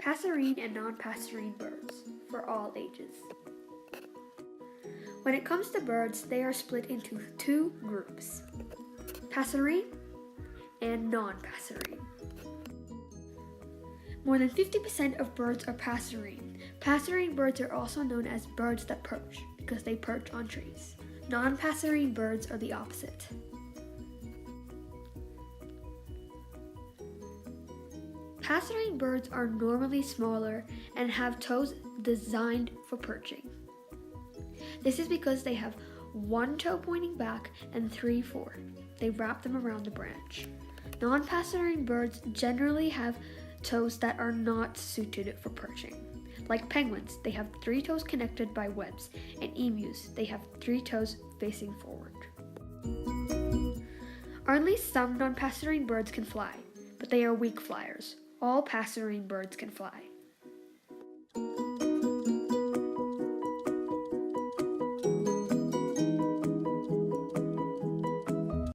passerine and non-passerine birds for all ages. When it comes to birds, they are split into two groups, passerine and non-passerine. More than 50% of birds are passerine. Passerine birds are also known as birds that perch because they perch on trees. Non-passerine birds are the opposite. Passerine birds are normally smaller and have toes designed for perching. This is because they have one toe pointing back and three forward. They wrap them around the branch. Non-passerine birds generally have toes that are not suited for perching. Like penguins, they have three toes connected by webs, and emus, they have three toes facing forward. Only some non-passerine birds can fly, but they are weak flyers. All passerine birds can fly.